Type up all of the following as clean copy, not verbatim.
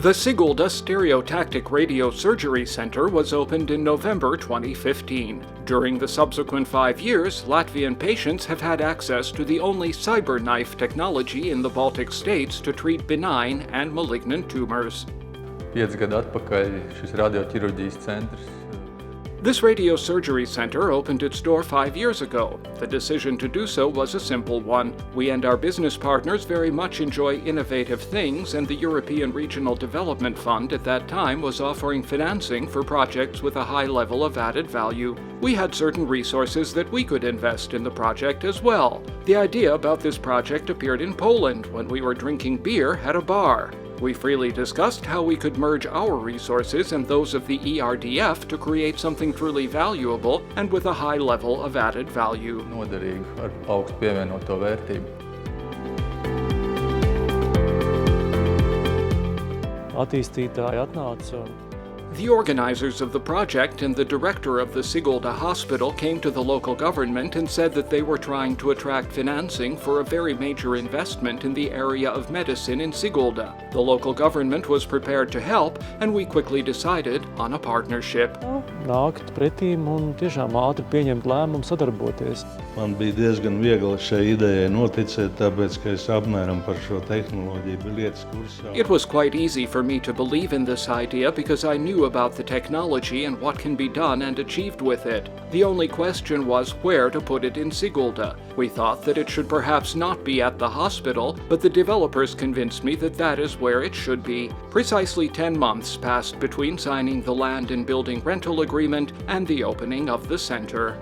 The Sigulda Stereotactic Radiosurgery Centre was opened in November 2015. During the subsequent 5 years, Latvian patients have had access to the only CyberKnife technology in the Baltic states to treat benign and malignant tumors. 5 gadu atpakaļ šis radioķirurģijas centrs. This radiosurgery center opened its door 5 years ago. The decision to do so was a simple one. We and our business partners very much enjoy innovative things, and the European Regional Development Fund at that time was offering financing for projects with a high level of added value. We had certain resources that we could invest in the project as well. The idea about this project appeared in Poland when we were drinking beer at a bar. We freely discussed how we could merge our resources and those of the ERDF to create something truly valuable and with a high level of added value. Noderīgu ar augstu pievienoto vērtību. Attīstītāji atnāca. The organizers of the project and the director of the Sigulda hospital came to the local government and said that they were trying to attract financing for a very major investment in the area of medicine in Sigulda. The local government was prepared to help, and we quickly decided on a partnership. Nākt pretīm un tiešām ātri pieņemt lēmumu sadarboties. Man bija diezgan viegli šai idejai noticēt, tāpēc, ka es apmēram par šo tehnoloģiju biju lietas kursā. It was quite easy for me to believe in this idea because I knew about the technology and what can be done and achieved with it. The only question was where to put it in Sigulda. We thought that it should perhaps not be at the hospital, but the developers convinced me that that is where it should be. Precisely 10 months passed between signing the land and building rental agreement and the opening of the center.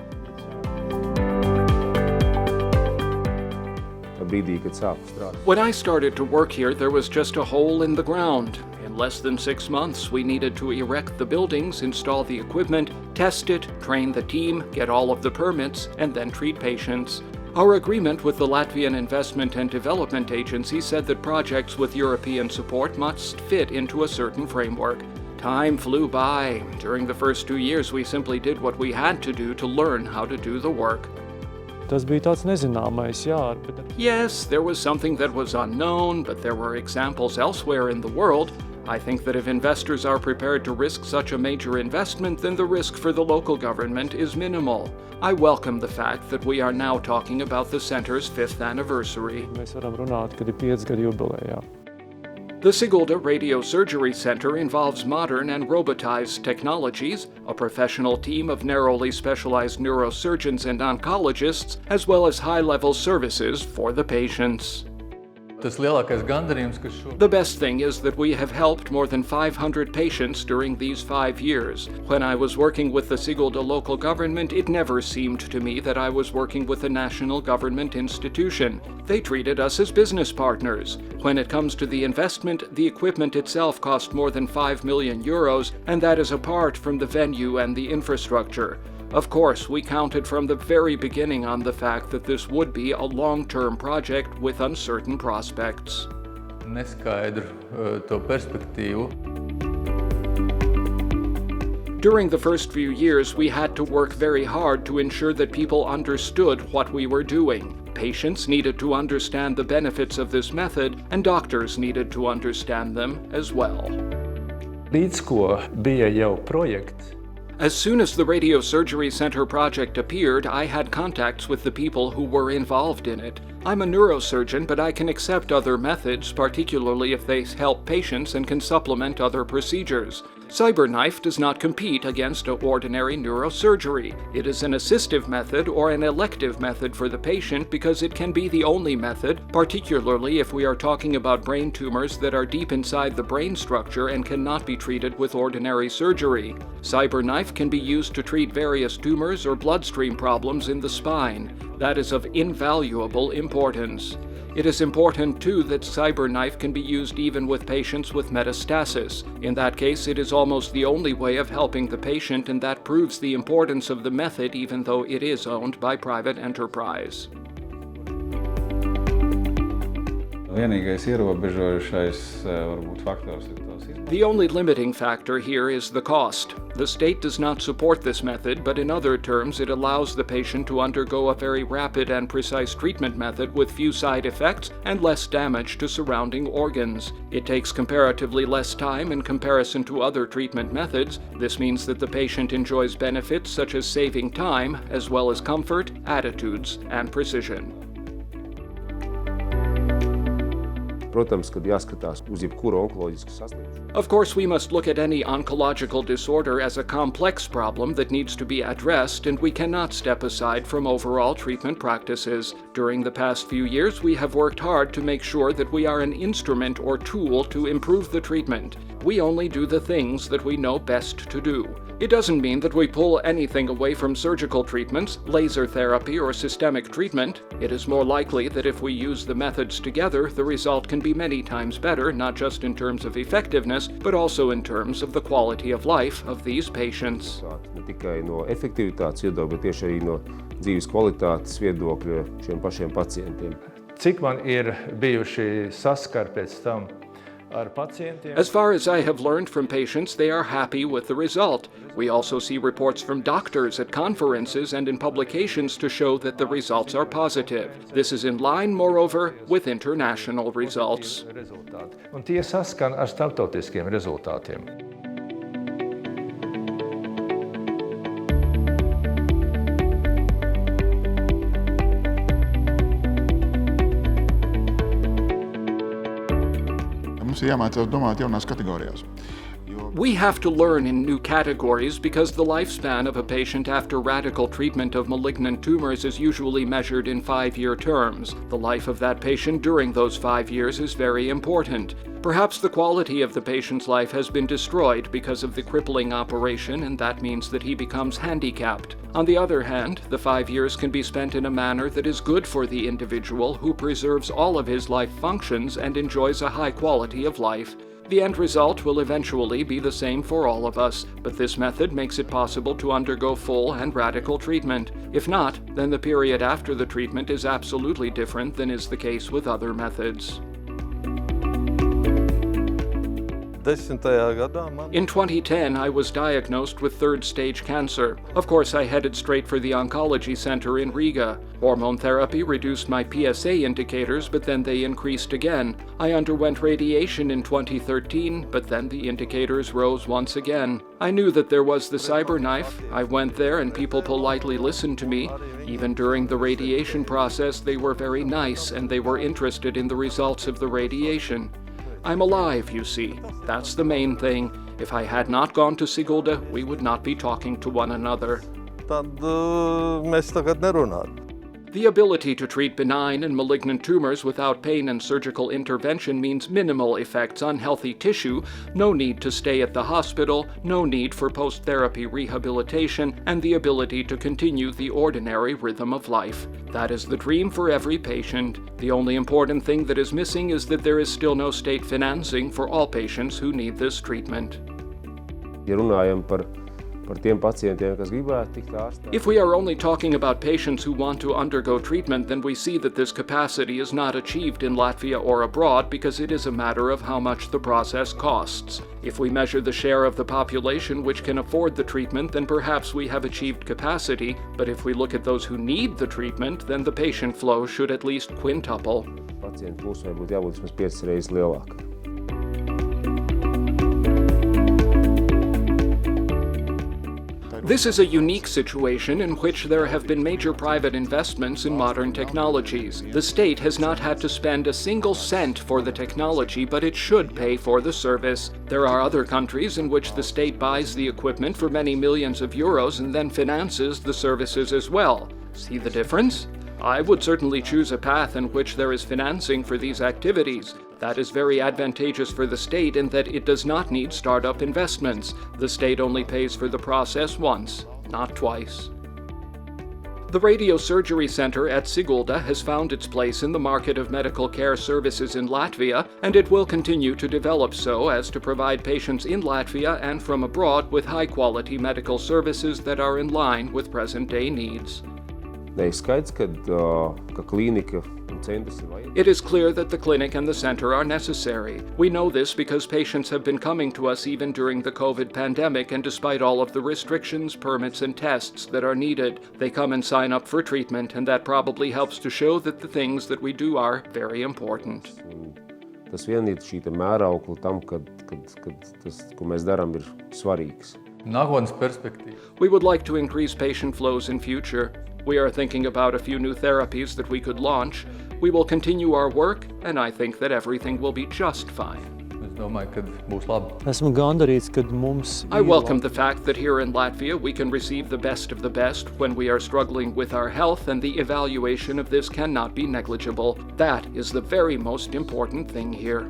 When I started to work here, there was just a hole in the ground. In less than 6 months, we needed to erect the buildings, install the equipment, test it, train the team, get all of the permits, and then treat patients. Our agreement with the Latvian Investment and Development Agency said that projects with European support must fit into a certain framework. Time flew by. During the first 2 years, we simply did what we had to do to learn how to do the work. Tas bija tāds nezināmais, jā. Yes, there was something that was unknown, but there were examples elsewhere in the world. I think that if investors are prepared to risk such a major investment, then the risk for the local government is minimal. I welcome the fact that we are now talking about the center's 5th anniversary. Mēs varam runāt, kad ir 5 gadu jubileja. The Sigulda Radiosurgery Centre involves modern and robotized technologies, a professional team of narrowly specialized neurosurgeons and oncologists, as well as high-level services for the patients. Tas lielākais gandarījums, ka The best thing is that we have helped more than 500 patients during these 5 years. When I was working with the Sigulda local government, it never seemed to me that I was working with a national government institution. They treated us as business partners. When it comes to the investment, the equipment itself cost more than 5 million euros, and that is apart from the venue and the infrastructure. Of course, we counted from the very beginning on the fact that this would be a long-term project with uncertain prospects. neskaidru to perspektīvu. During the first few years, we had to work very hard to ensure that people understood what we were doing. Patients needed to understand the benefits of this method, and doctors needed to understand them as well. Līdz ko bija jau projekts. As soon as the Radiosurgery Centre project appeared, I had contacts with the people who were involved in it. I'm a neurosurgeon, but I can accept other methods, particularly if they help patients and can supplement other procedures. CyberKnife does not compete against ordinary neurosurgery. It is an assistive method or an elective method for the patient because it can be the only method, particularly if we are talking about brain tumors that are deep inside the brain structure and cannot be treated with ordinary surgery. CyberKnife can be used to treat various tumors or bloodstream problems in the spine. That is of invaluable importance. It is important, too, that CyberKnife can be used even with patients with metastasis. In that case, it is almost the only way of helping the patient, and that proves the importance of the method, even though it is owned by private enterprise. Vienīgais ierobežojušais varbūt faktors ir tas The only limiting factor here is the cost. The state does not support this method, but in other terms it allows the patient to undergo a very rapid and precise treatment method with few side effects and less damage to surrounding organs. It takes comparatively less time in comparison to other treatment methods. This means that the patient enjoys benefits such as saving time, as well as comfort, attitudes, and precision. Protams, kad jāskatās uz jebkuru onkoloģisku saslimšanu. Of course, we must look at any oncological disorder as a complex problem that needs to be addressed, and we cannot step aside from overall treatment practices. During the past few years, we have worked hard to make sure that we are an instrument or tool to improve the treatment. We only do the things that we know best to do. It doesn't mean that we pull anything away from surgical treatments, laser therapy, or systemic treatment. It is more likely that if we use the methods together, the result can be many times better, not just in terms of effectiveness, but also in terms of the quality of life of these patients. Ne tikai no efektivitātes viedokļa, bet tieši arī no dzīves kvalitātes viedokļa šiem pašiem pacientiem. Cik man ir bijuši saskari pēc tam ar pacientiem? As far as I have learned from patients, they are happy with the result. We also see reports from doctors at conferences and in publications to show that the results are positive. This is in line, moreover, with international results. Un tie saskan ar starptautiskiem rezultātiem. Mums ir jāmācās domāt jaunās kategorijās. We have to learn in new categories because the lifespan of a patient after radical treatment of malignant tumors is usually measured in 5-year terms. The life of that patient during those 5 years is very important. Perhaps the quality of the patient's life has been destroyed because of the crippling operation, and that means that he becomes handicapped. On the other hand, the 5 years can be spent in a manner that is good for the individual who preserves all of his life functions and enjoys a high quality of life. The end result will eventually be the same for all of us, but this method makes it possible to undergo full and radical treatment. If not, then the period after the treatment is absolutely different than is the case with other methods. In 2010, I was diagnosed with third-stage cancer. Of course, I headed straight for the Oncology Centre in Riga. Hormone therapy reduced my PSA indicators, but then they increased again. I underwent radiation in 2013, but then the indicators rose once again. I knew that there was the cyberknife. I went there and people politely listened to me. Even during the radiation process, they were very nice and they were interested in the results of the radiation. I'm alive, you see. That's the main thing. If I had not gone to Sigulda, we would not be talking to one another. The ability to treat benign and malignant tumors without pain and surgical intervention means minimal effects on healthy tissue, no need to stay at the hospital, no need for post-therapy rehabilitation, and the ability to continue the ordinary rhythm of life. That is the dream for every patient. The only important thing that is missing is that there is still no state financing for all patients who need this treatment. Ja runājam par tiem pacientiem, kas gribētu tikt ārstēti. If we are only talking about patients who want to undergo treatment, then we see that this capacity is not achieved in Latvia or abroad because it is a matter of how much the process costs. If we measure the share of the population which can afford the treatment, then perhaps we have achieved capacity, but if we look at those who need the treatment, then the patient flow should at least quintuple. Pacientu plūsmai būtu jābūt vismaz 5 reizes lielākai. This is a unique situation in which there have been major private investments in modern technologies. The state has not had to spend a single cent for the technology, but it should pay for the service. There are other countries in which the state buys the equipment for many millions of euros and then finances the services as well. See the difference? I would certainly choose a path in which there is financing for these activities. That is very advantageous for the state in that it does not need startup investments. The state only pays for the process once, not twice. The Radiosurgery Centre at Sigulda has found its place in the market of medical care services in Latvia, and it will continue to develop so as to provide patients in Latvia and from abroad with high-quality medical services that are in line with present-day needs. Nē, skaidrs, ka klīnika un centrs ir vajadzīgi. It is clear that the clinic and the center are necessary. We know this because patients have been coming to us even during the COVID pandemic, and despite all of the restrictions, permits, and tests that are needed, they come and sign up for treatment, and that probably helps to show that the things that we do are very important. Un tas vien ir šī mēraukla tam, kad tas, ko mēs darām, ir svarīgs. Nākotnes perspektīva. We would like to increase patient flows in future. We are thinking about a few new therapies that we could launch. We will continue our work, and I think that everything will be just fine. Es domāju, ka būs labi. Esmu gandarīts, kad mums I welcome the fact that here in Latvia we can receive the best of the best when we are struggling with our health, and the evaluation of this cannot be negligible. That is the very most important thing here.